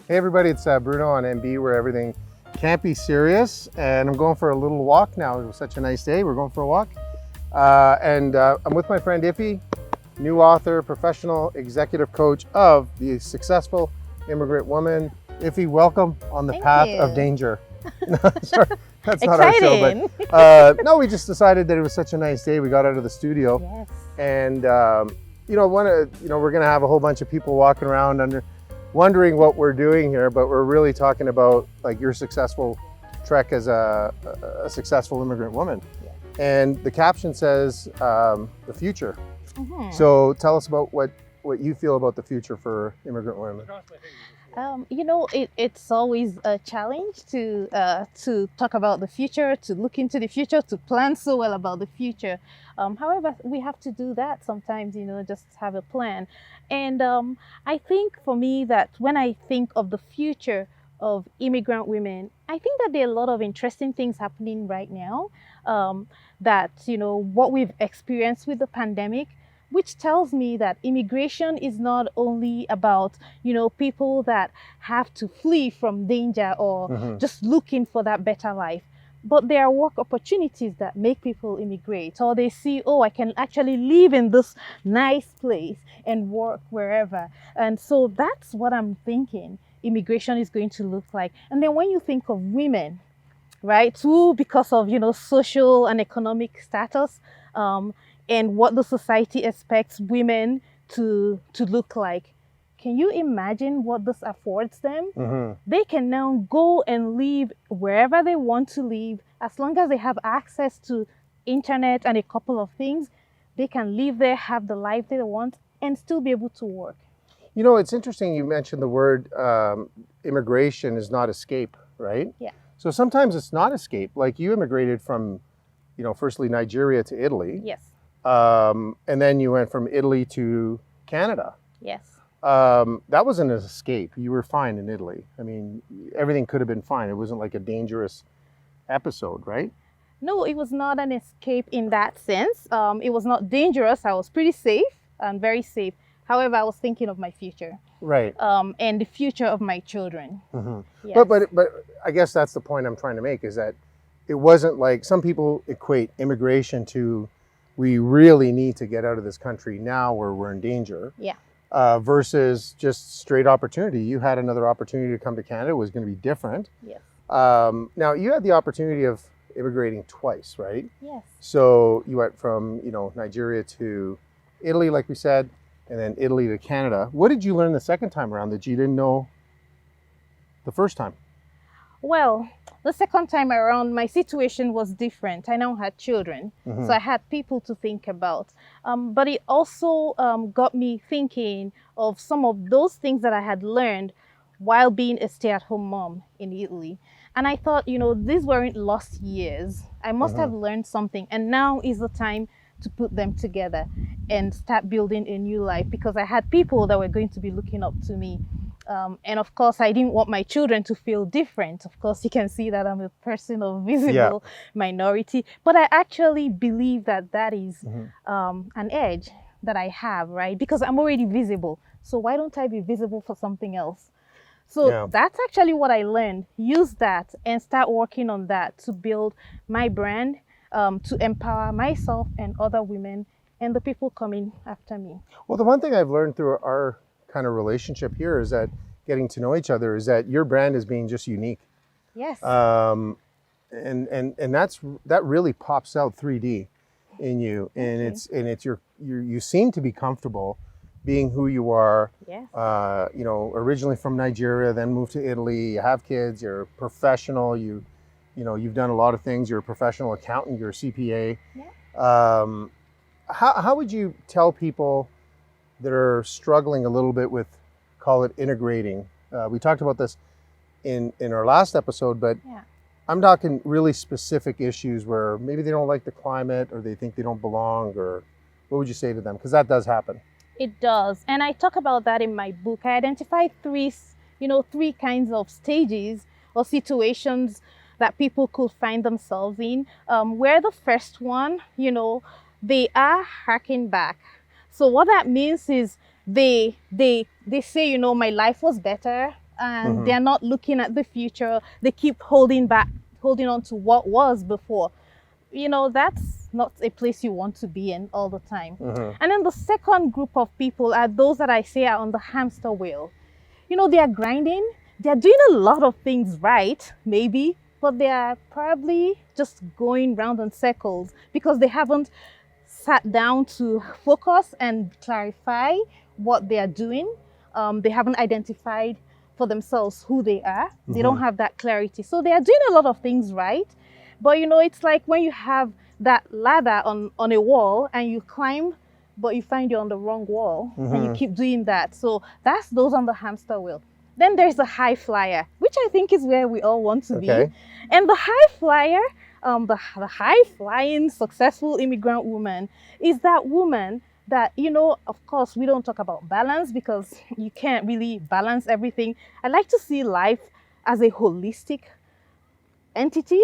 Hey everybody, it's Bruno on MB, where everything can't be serious. And I'm going for a little walk now. It was such a nice day. We're going for a walk. I'm with my friend Iffy, new author, professional executive coach of the Successful Immigrant Woman. Iffy, welcome on the path of danger. Sorry, that's not our show, but no, we just decided that it was such a nice day. We got out of the studio, yes. And we're going to have a whole bunch of people walking around wondering what we're doing here, but we're really talking about like your successful trek as a successful immigrant woman. Yeah. And the caption says the future. Mm-hmm. So tell us about what you feel about the future for immigrant women. It's always a challenge to talk about the future, to look into the future, to plan so well about the future. However, we have to do that sometimes, just have a plan. And I think for me that when I think of the future of immigrant women, I think that there are a lot of interesting things happening right now. What we've experienced with the pandemic, which tells me that immigration is not only about, people that have to flee from danger or just looking for that better life, but there are work opportunities that make people immigrate, or they see, oh, I can actually live in this nice place and work wherever. And so that's what I'm thinking immigration is going to look like. And then when you think of women, right, who because of, social and economic status, and what the society expects women to look like. Can you imagine what this affords them? Mm-hmm. They can now go and live wherever they want to live. As long as they have access to internet and a couple of things, they can live there, have the life they want, and still be able to work. It's interesting you mentioned the word immigration is not escape, right? Yeah. So sometimes it's not escape. Like you immigrated from, firstly Nigeria to Italy. Yes. And then you went from Italy to Canada. Yes. That wasn't an escape. You were fine in Italy. I mean, everything could have been fine. It wasn't like a dangerous episode, right? No, it was not an escape in that sense. It was not dangerous. I was pretty safe and very safe. However, I was thinking of my future. Right. And the future of my children. Mm-hmm. Yes. But I guess that's the point I'm trying to make, is that it wasn't like some people equate immigration to we really need to get out of this country now where we're in danger. Yeah. Versus just straight opportunity. You had another opportunity to come to Canada. It was going to be different. Yes. Now you had the opportunity of immigrating twice, right? Yes. So you went from, Nigeria to Italy, like we said, and then Italy to Canada. What did you learn the second time around that you didn't know the first time? Well, the second time around, my situation was different. I now had children, so I had people to think about. But it also got me thinking of some of those things that I had learned while being a stay-at-home mom in Italy. And I thought, these weren't lost years. I must have learned something. And now is the time to put them together and start building a new life, because I had people that were going to be looking up to me. And of course, I didn't want my children to feel different. Of course, you can see that I'm a person of visible minority. But I actually believe that is an edge that I have, right? Because I'm already visible. So why don't I be visible for something else? So that's actually what I learned. Use that and start working on that to build my brand, to empower myself and other women and the people coming after me. Well, the one thing I've learned through our kind of relationship here is that getting to know each other is that your brand is being just unique. Yes. And that really pops out 3D in you. And you seem to be comfortable being who you are. Yes. Originally from Nigeria, then moved to Italy, you have kids, you're a professional, you've done a lot of things, you're a professional accountant, you're a CPA. Yeah. How would you tell people that are struggling a little bit with, call it integrating? We talked about this in our last episode, but I'm talking really specific issues where maybe they don't like the climate or they think they don't belong, or what would you say to them? Because that does happen. It does. And I talk about that in my book. I identify three kinds of stages or situations that people could find themselves in, where the first one, they are harking back. So what that means is they say, my life was better and they're not looking at the future. They keep holding on to what was before. That's not a place you want to be in all the time. And then the second group of people are those that I say are on the hamster wheel. They are grinding. They're doing a lot of things right, maybe, but they are probably just going round in circles because they haven't sat down to focus and clarify what they are doing. They haven't identified for themselves who they are. They don't have that clarity. So they are doing a lot of things right. But it's like when you have that ladder on a wall and you climb, but you find you're on the wrong wall and you keep doing that. So that's those on the hamster wheel. Then there's the high flyer, which I think is where we all want to be. And the high flyer, the high flying successful immigrant woman is that woman that, of course, we don't talk about balance because you can't really balance everything. I like to see life as a holistic entity.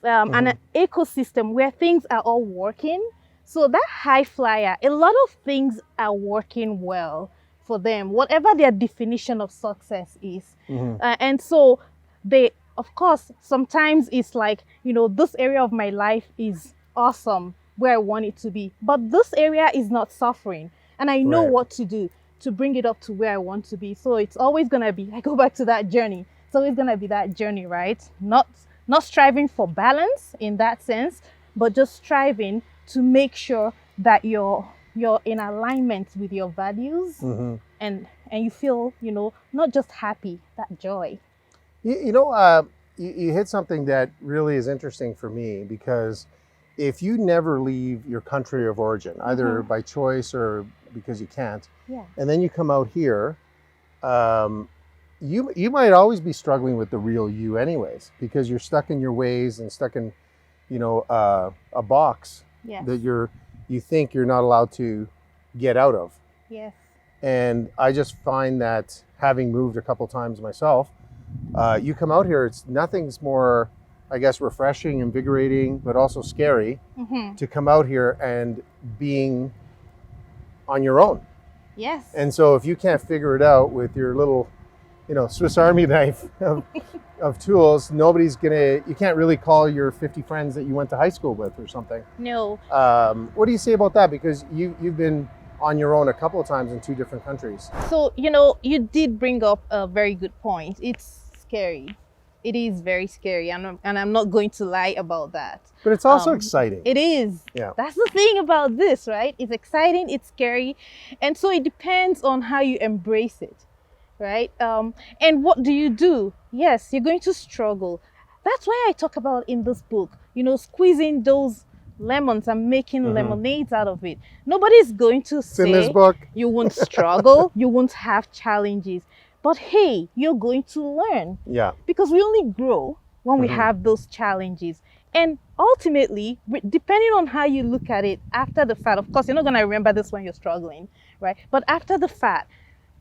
And an ecosystem where things are all working. So that high flyer, a lot of things are working well for them, whatever their definition of success is. And so they, of course, sometimes it's like, this area of my life is awesome where I want it to be, but this area is not suffering. And I know what to do to bring it up to where I want to be. So it's always going to be, I go back to that journey. It's always going to be that journey, right? Not striving for balance in that sense, but just striving to make sure that you're in alignment with your values and you feel, not just happy, that joy. You hit something that really is interesting for me, because if you never leave your country of origin, either by choice or because you can't, and then you come out here, you might always be struggling with the real you anyways, because you're stuck in your ways and stuck in, a box that you think you're not allowed to get out of. Yes. And I just find that, having moved a couple times myself, you come out here, nothing's more, I guess, refreshing, invigorating, but also scary to come out here and being on your own. Yes. And so if you can't figure it out with your little Swiss Army knife of tools, you can't really call your 50 friends that you went to high school with or something. No. What do you say about that? Because you've been on your own a couple of times in 2 different countries. So, you did bring up a very good point. It's scary. It is very scary. And I'm not going to lie about that. But it's also exciting. It is. Yeah. That's the thing about this, right? It's exciting, it's scary. And so it depends on how you embrace it. Right? And what do you do? Yes, you're going to struggle. That's why I talk about in this book, squeezing those lemons and making lemonades out of it. Nobody's going to say in this book. You won't struggle, you won't have challenges. But hey, you're going to learn. Yeah. Because we only grow when we have those challenges. And ultimately, depending on how you look at it after the fact, of course, you're not going to remember this when you're struggling, right? But after the fact,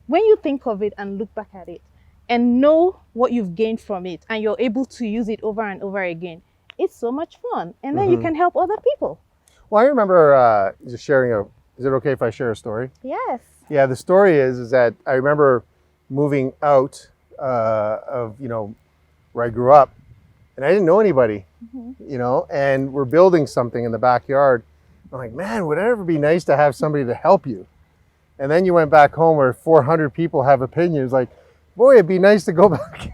when you think of it and look back at it and know what you've gained from it and you're able to use it over and over again, it's so much fun. And then you can help other people. Well, I remember just sharing is it okay if I share a story? Yes. Yeah, the story is that I remember moving out of, where I grew up, and I didn't know anybody, and we're building something in the backyard. I'm like, man, would it ever be nice to have somebody to help you? And then you went back home where 400 people have opinions. Like, boy, it'd be nice to go back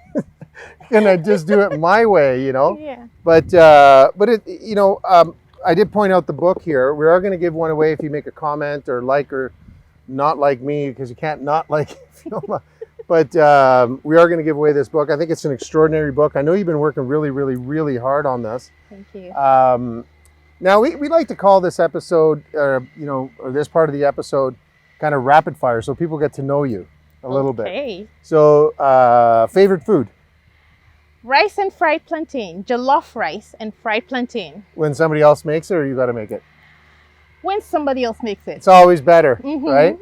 and I just do it my way, Yeah. But it, I did point out the book here. We are going to give one away if you make a comment or not like me, because you can't not like IFEOMA. But we are going to give away this book. I think it's an extraordinary book. I know you've been working really, really, really hard on this. Thank you. Now we like to call this episode, or this part of the episode, kind of rapid fire, so people get to know you a little bit. So, favorite food? Rice and fried plantain, jollof rice and fried plantain. When somebody else makes it, or you got to make it? When somebody else makes it. It's always better, right?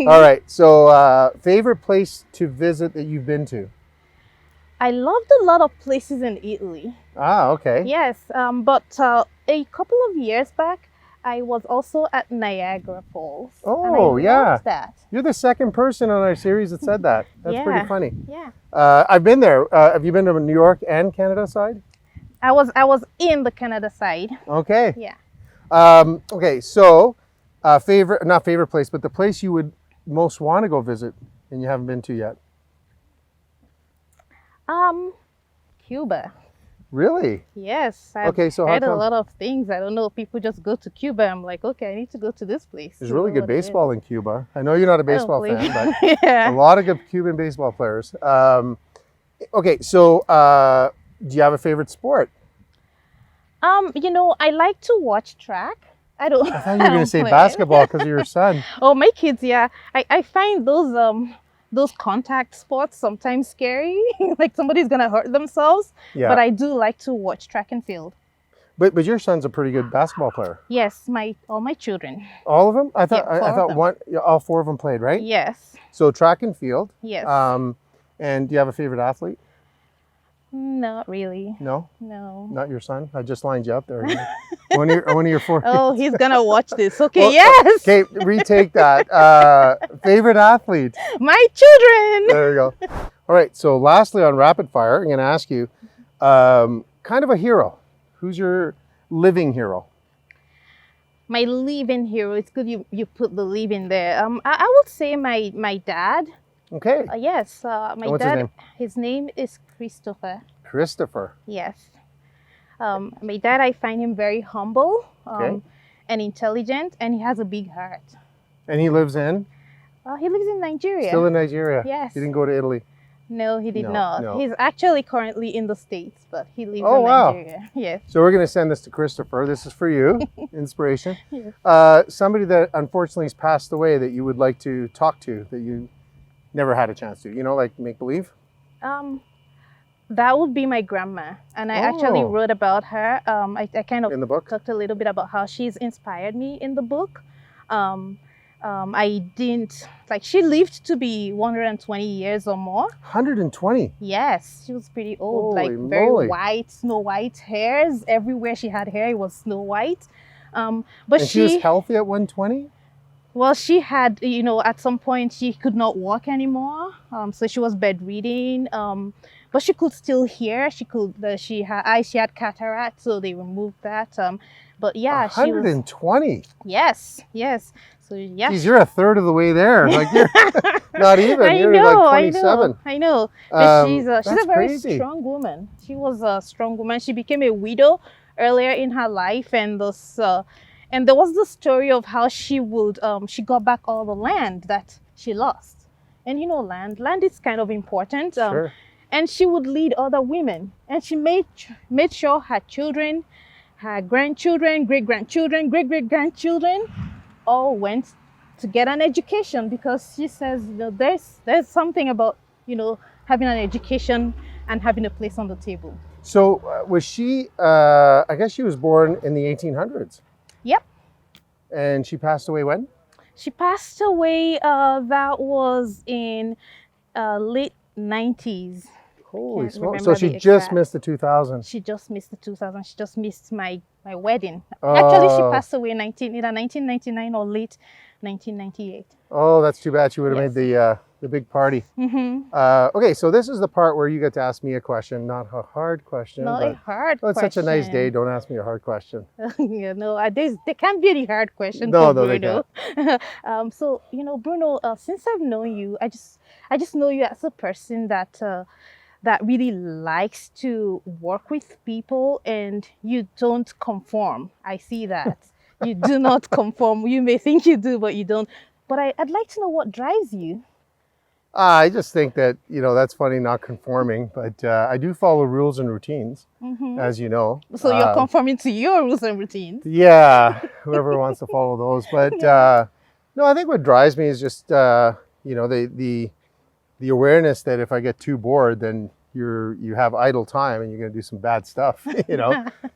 All right. So, favorite place to visit that you've been to? I loved a lot of places in Italy. Ah, okay. Yes, but a couple of years back, I was also at Niagara Falls. Oh, and I yeah. loved that. You're the second person on our series that said that. That's pretty Yeah. funny. Yeah. I've been there. Have you been to New York and Canada side? I was in the Canada side. Okay. Yeah. Okay, so not favorite place, but the place you would most want to go visit and you haven't been to yet. Cuba. Really? Yes. I've Okay, so how heard a come? lot of things. I don't know. People just go to Cuba. I'm like, okay, I need to go to this place. There's to really know good what it is. baseball in Cuba. I know you're not a I don't baseball believe- fan, but yeah. a lot of good Cuban baseball players. Okay, so do you have a favorite sport? I like to watch track. I don't. I thought you were going to don't say play. basketball because of your son. Oh, my kids, yeah. I find those contact sports sometimes scary. Like somebody's gonna hurt themselves. Yeah. But I do like to watch track and field. But your son's a pretty good basketball player. Yes, all my children. All of them? I thought Yeah, four I of thought them. all four of them played, right? Yes. So track and field. Yes. And do you have a favorite athlete? Not really. No, No. not your son. I just lined you up there. one of your four. Oh, he's gonna watch this. Okay, Well, yes. Okay, retake that. Favorite athlete. My children. There you go. All right. So lastly, on rapid fire, I'm going to ask you, kind of a hero. Who's your living hero? My living hero. It's good you put the living there. I would say my dad. Okay. Yes, my And what's his dad. name? His name is Christopher. Christopher. Yes. My dad, I find him very humble Okay. and intelligent, and he has a big heart. And he lives in? He lives in Nigeria. Still in Nigeria. Yes. He didn't go to Italy. No, he did No, not. no. He's actually currently in the States, but he lives Oh, in wow. Nigeria. Yes. So we're going to send this to Christopher. This is for you. Inspiration. Yes. Somebody that unfortunately has passed away that you would like to talk to that you never had a chance to. You know, like make believe? That would be my grandma, and I actually Oh. wrote about her. I kind of In the book? talked a little bit about how she's inspired me in the book. I didn't like she lived to be 120 years or more. 120. Yes, she was pretty old, Holy like very moly. white, snow white hairs everywhere. She had hair; it was snow white. But And she was healthy at 120? well, she had, at some point she could not walk anymore. So she was bedridden. But she could still hear. She could. She had cataract, so they removed that. But yeah, she was. 120. Yes. So yeah. Geez, you're a third of the way there. Like you're not even. I You're know, like 27. I know. But she's that's a very crazy. strong woman. She was a strong woman. She became a widow earlier in her life, and there was the story of how she got back all the land that she lost. And land is kind of important. Sure. And she would lead other women, and she made sure her children, her grandchildren, great-grandchildren, great-great-grandchildren all went to get an education, because she says there's something about having an education and having a place on the table. So was she, I guess she was born in the 1800s. Yep. And she passed away when? She passed away, that was in late 90s. Holy Can't smokes. remember So she the just exact- missed the 2000s. She just missed the 2000. She just missed my wedding. Actually, she Oh. passed away in either 1999 or late 1998. Oh, that's too bad. She would have Yes. made the big party. Mm-hmm. Okay, so this is the part where you get to ask me a question, not a hard question. Not a but hard it's such a nice day. question. Don't ask me a hard question. There can't be any hard question No, for no, they Bruno. So Bruno, since I've known you, I just know you as a person that really likes to work with people, and you don't conform. I see that. You do not conform. You may think you do, but you don't. But I'd like to know what drives you. I just think that, that's funny, not conforming, but I do follow rules and routines, Mhm. as you know. So you're conforming to your rules and routines. Yeah, whoever wants to follow those. But no, I think what drives me is just, the awareness that if I get too bored, then you have idle time and you're going to do some bad stuff,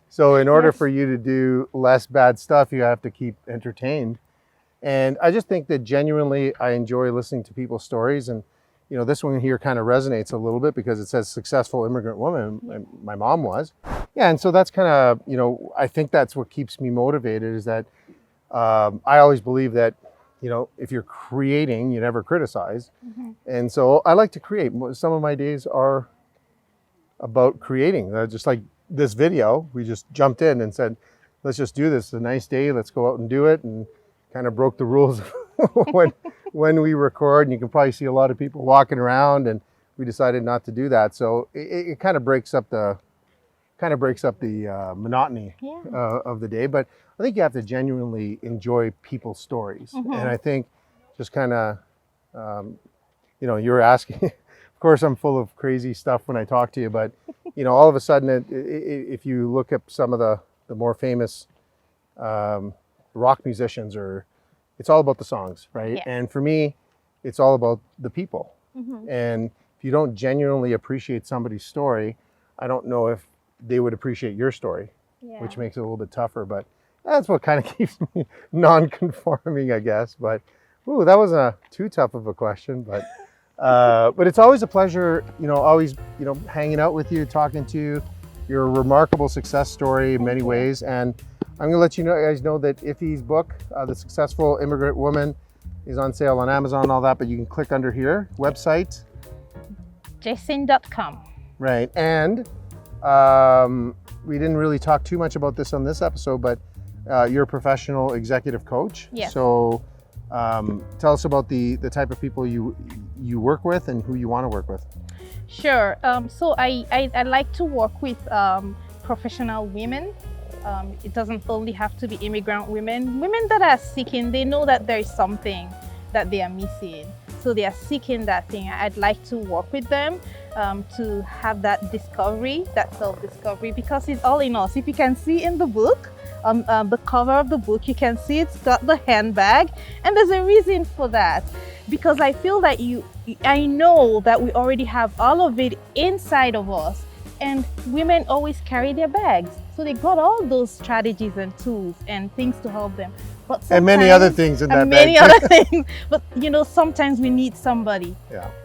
So in order Yes. for you to do less bad stuff, you have to keep entertained. And I just think that genuinely I enjoy listening to people's stories. And, this one here kind of resonates a little bit because it says successful immigrant woman. My mom was. Yeah. And so that's kind of, I think that's what keeps me motivated, is that I always believe that, if you're creating, you never criticize. And so I like to create. Some of my days are about creating. Just like this video, we just jumped in and said, let's just do this. It's a nice day. Let's go out and do it. And kind of broke the rules when we record. And you can probably see a lot of people walking around, and we decided not to do that. So it kind of breaks up the monotony of the day. But I think you have to genuinely enjoy people's stories. And I think just kind of, you're asking, of course, I'm full of crazy stuff when I talk to you, but, all of a sudden, if you look at some of the more famous rock musicians, it's all about the songs, right? Yeah. And for me, it's all about the people. And if you don't genuinely appreciate somebody's story, I don't know if they would appreciate your story, which makes it a little bit tougher. But that's what kind of keeps me non-conforming, I guess. But that wasn't too tough of a question. But it's always a pleasure, always, hanging out with you, talking to you. You're a remarkable success story in many ways. And I'm going to let you guys know that Iffy's book, The Successful Immigrant Woman, is on sale on Amazon and all that. But you can click under here, website. Jason.com. Right. And we didn't really talk too much about this on this episode, but you're a professional executive coach. Yes. So tell us about the type of people you work with and who you want to work with. Sure. So I like to work with professional women. It doesn't only have to be immigrant women that are seeking. They know that there is something that they are missing, so they are seeking that thing. I'd like to work with them to have that discovery, that self-discovery, because it's all in us. If you can see in the book, the cover of the book, you can see it's got the handbag, and there's a reason for that, because I feel that I know that we already have all of it inside of us, and women always carry their bags, so they got all those strategies and tools and things to help them. But and many other things in that bag. Many other things. But sometimes we need somebody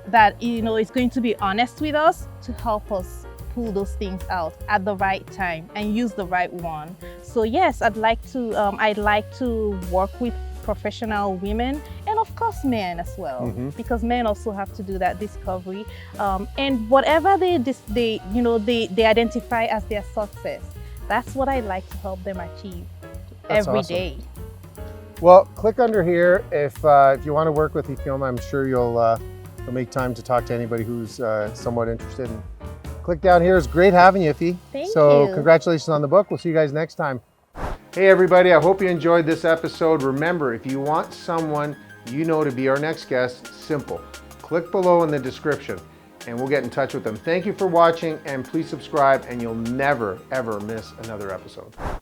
that is going to be honest with us to help us pull those things out at the right time and use the right one. So yes, I'd like to work with professional women, and of course men as well, because men also have to do that discovery, and whatever they identify as their success, that's what I like to help them achieve every day. Well, click under here if you want to work with IFEOMA. I'm sure you'll make time to talk to anybody who's somewhat interested. And click down here. It's great having you, Iffy. Thank you. So congratulations on the book. We'll see you guys next time. Hey everybody, I hope you enjoyed this episode. Remember, if you want someone to be our next guest, simple. Click below in the description and we'll get in touch with them. Thank you for watching, and please subscribe, and you'll never, ever miss another episode.